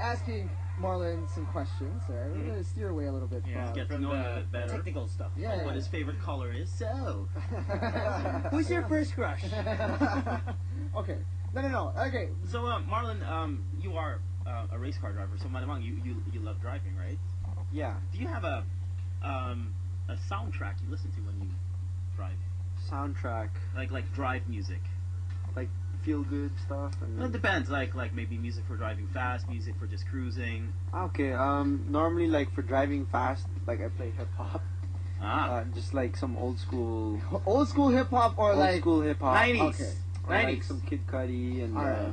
asking Marlon some questions. All right, we're gonna steer away a little bit from get to know him a bit better. Technical stuff. Yeah. What his favorite color is. So, Who's your first crush? Okay. No. Okay. so Marlon, you are a race car driver. So, malamang you love driving, right? Yeah. Do you have a soundtrack you listen to when you drive? Soundtrack, Like drive music. like feel good stuff. And Well, it depends. Like maybe music for driving fast, music for just cruising. Okay. Normally, like for driving fast, like I play hip hop. Just like some old school hip hop or like hip hop. 90s. Okay. Or like 90s. some Kid Cudi and Alright.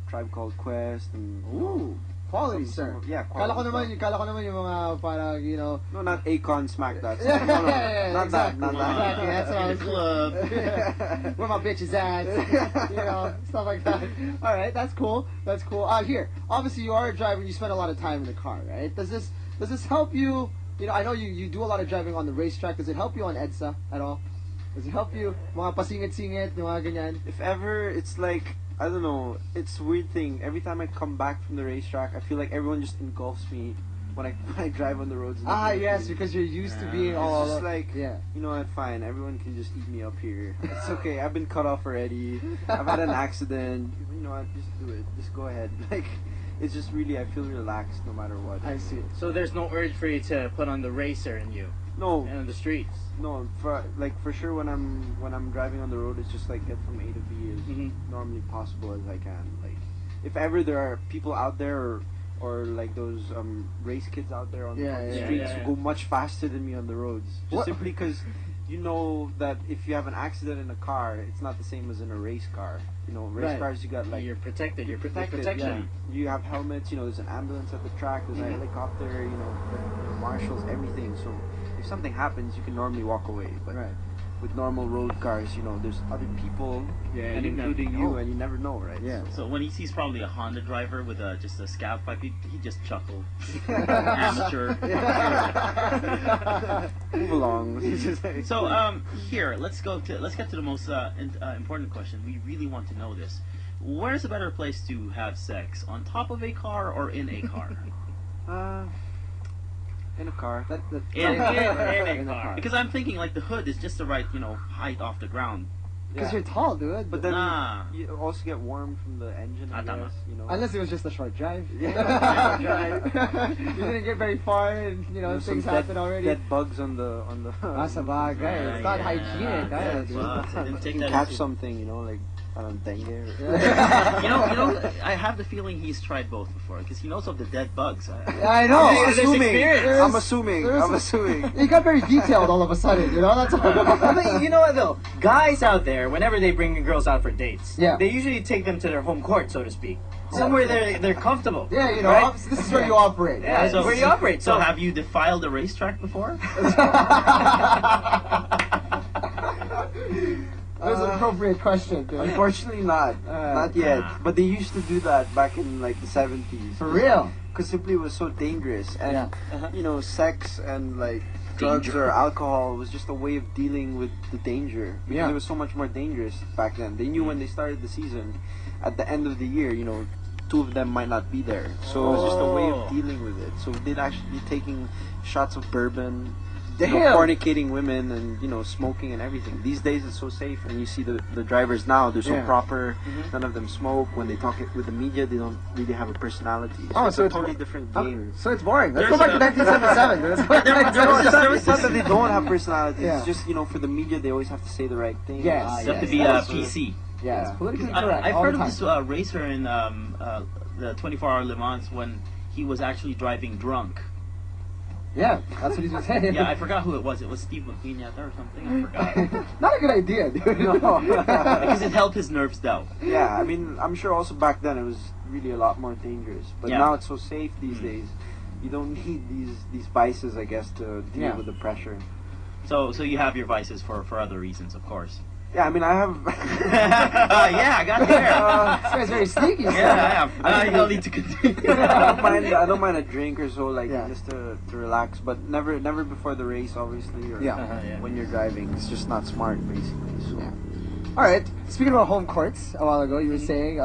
Tribe Called Quest and Ooh, quality, some- sir. yeah, Kala ko quality naman yung mga parang, you know. No, not Akon Smack That. Yeah, No, not exactly. that. Not that. Exactly. That's what I In was the club. Where my bitch is at, you know, stuff like that. All right, that's cool. That's cool. Here, obviously you are a driver. You spend a lot of time in the car, right? Does this help you? You know, I know you do a lot of driving on the racetrack. Does it help you on EDSA at all? Does it help you? Mga pasingit-singit, yung mga ganyan. If ever, it's like, I don't know, it's a weird thing. Every time I come back from the racetrack, I feel like everyone just engulfs me when I drive on the roads. In the Yes, Philippines. because you're used to being It's all just like, yeah. you know what, fine, everyone can just eat me up here. It's okay, I've been cut off already. I've had an accident. You know what, just do it. Just go ahead. Like, it's just really, I feel relaxed no matter what. I see. So there's no urge for you to put on the racer in you No, and on the streets. no, for sure when I'm driving on the road, it's just like get from A to B as Mhm. normally possible as I can. Like, if ever there are people out there or like those race kids out there on, Yeah, on the yeah, streets yeah. who go much faster than me on the roads, just What? simply because you know that if you have an accident in a car, it's not the same as in a race car. You know, race Right. cars you got like You're protected. You're protected. protection. Yeah. You have helmets. You know, there's an ambulance at the track. There's a helicopter. You know, marshals, everything. So if something happens, you can normally walk away. But Right. with normal road cars, you know, there's other people, Yeah, and you never including know. you, and you never know, right? Yeah. So when he sees probably a Honda driver with just a scav pipe, he just chuckled. Amateur. Move along. So here, let's get to the most important question. We really want to know this. Where's a better place to have sex? On top of a car or in a car? In a car. In In a a car. Because I'm thinking like the hood is just the right, height off the ground. Because Yeah. you're tall, dude. But then Nah. you also get warm from the engine, I Tama. guess, you know. Unless it was just a short drive. Yeah. You didn't get very far, and you know There's things some happen already. dead bugs on the Sabagay. It's not hygienic, Yeah, dude. well, I didn't You take can that catch into- something, you know, like dengue. you know, I have the feeling he's tried both before because he knows of the dead bugs. I know. I'm There's assuming. experience. I'm assuming. There's- I'm assuming. It got very detailed all of a sudden, you know. That's But you know what though? Guys out there, whenever they bring girls out for dates, Yeah. they usually take them to their home court, so to speak, somewhere they're comfortable. yeah, you know. Right? Obviously, this is where you operate. Yeah, right? so where you operate. So have you defiled a racetrack before? That was an appropriate question, dude. Unfortunately, not yet. But they used to do that back in like the 70s. For real. Because simply it was so dangerous, and Yeah. you know, sex and like drugs Danger. or alcohol was just a way of dealing with the danger. Because Yeah. it was so much more dangerous back then. They knew when they started the season, at the end of the year, you know, two of them might not be there. So it was just a way of dealing with it. So they'd actually be taking shots of bourbon, you know, Damn. fornicating women, and you know, smoking and everything. These days it's so safe, and you see the drivers now, they're so Yeah. proper. None of them smoke. When they talk with the media, they don't really have a personality. Oh, it's so a it's- totally different game. So it's boring. Let's There's go back to a- 1977. dude. Let's go back to There was 1977. It's not that they don't have personalities. Yeah. It's just, you know, for the media, they always have to say the right thing. Yes. You have to be Yes. PC. Yeah, it's politically correct. I've all heard the of time. this racer in the 24-hour Le Mans when he was actually driving drunk. Yeah, that's what he's been saying. Yeah, I forgot who it was. It was Steve McQueen or something. I forgot. Not a good idea, dude. Because it helped his nerves down. Yeah, I mean, I'm sure also back then it was really a lot more dangerous. But Yeah. now it's so safe these days. You don't need these vices, I guess, to deal Yeah. with the pressure. So you have your vices for other reasons, of course. Yeah, I mean, I have. Yeah, I got there. This guy's very sneaky. Yeah, I am. I You don't need to continue. I don't mind a drink or so, like Yeah. just to relax, but never before the race, obviously, or Yeah. Yeah. when you're driving. It's just not smart, basically. So. Yeah. All right. Speaking about home courts, a while ago you were saying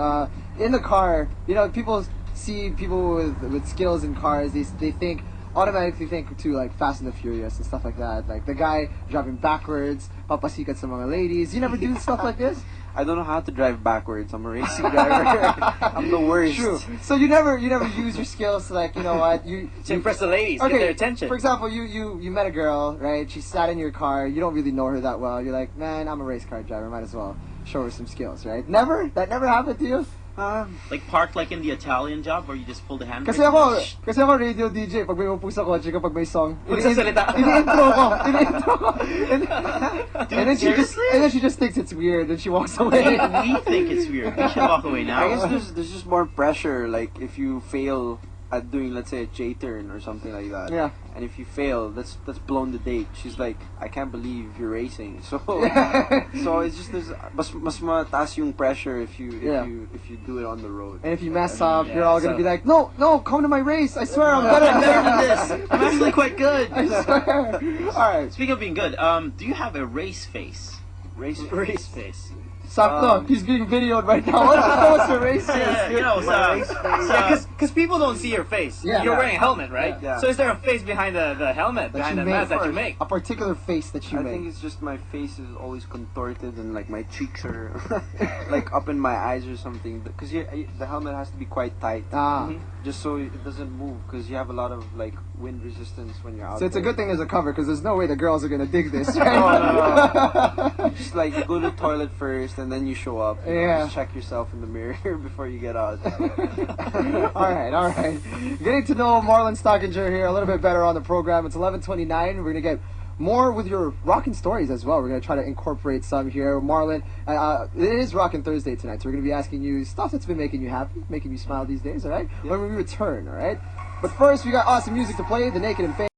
in the car, you know, people see people with skills in cars, they automatically think to like Fast and the Furious and stuff like that. Like the guy driving backwards, papasikat sa mga ladies. You never do stuff like this? I don't know how to drive backwards. I'm a racing driver. I'm the worst. True. So you never use your skills to like, you know what, you To impress the ladies, okay, get their attention. For example, you met a girl, right? She sat in your car. You don't really know her that well. You're like, man, I'm a race car driver. Might as well show her some skills, right? Never? That never happened to you? Like parked like in the Italian job where you just pull the handbrake. Kasi ako radio DJ pag may upo sa kotse kapag may song. Magsasalita. Ini-intro ko. And then seriously? she just thinks it's weird and she walks away. We think it's weird. We should walk away now. I guess there's just more pressure. Like if you fail at doing, let's say, a J-turn or something like that. Yeah. And if you fail, that's blown the date. She's like, I can't believe you're racing. So so it's just mas mataas yung pressure if you do it on the road. And if you mess up, you're all gonna be like, no, come to my race. I swear I'm better than this. I'm actually quite good. I swear. All right. Speaking of being good, do you have a race face? Race face. Sakto, he's being videoed right now. What's your race face? Yeah, you know, because people don't see your face. Yeah. You're wearing a helmet, right? Yeah. So is there a face behind the helmet, behind the mask that you make? A particular face that you I make. think it's just my face is always contorted and like my cheeks are like up in my eyes or something. Because the helmet has to be quite tight, just so it doesn't move. Because you have a lot of like wind resistance when you're out. So it's a there. good thing there's a cover because there's no way the girls are gonna dig this. Right? No. Just like you go to the toilet first and then you show up. Yeah. Just check yourself in the mirror before you get out. all right. Getting to know Marlon Stockinger here a little bit better on the program. It's 11:29. We're gonna get more with your rockin' stories as well. We're gonna try to incorporate some here, Marlon. It is Rockin' Thursday tonight, so we're gonna be asking you stuff that's been making you happy, making you smile these days. All right. When we return, all right. But first, we got awesome music to play. The Naked and Famous.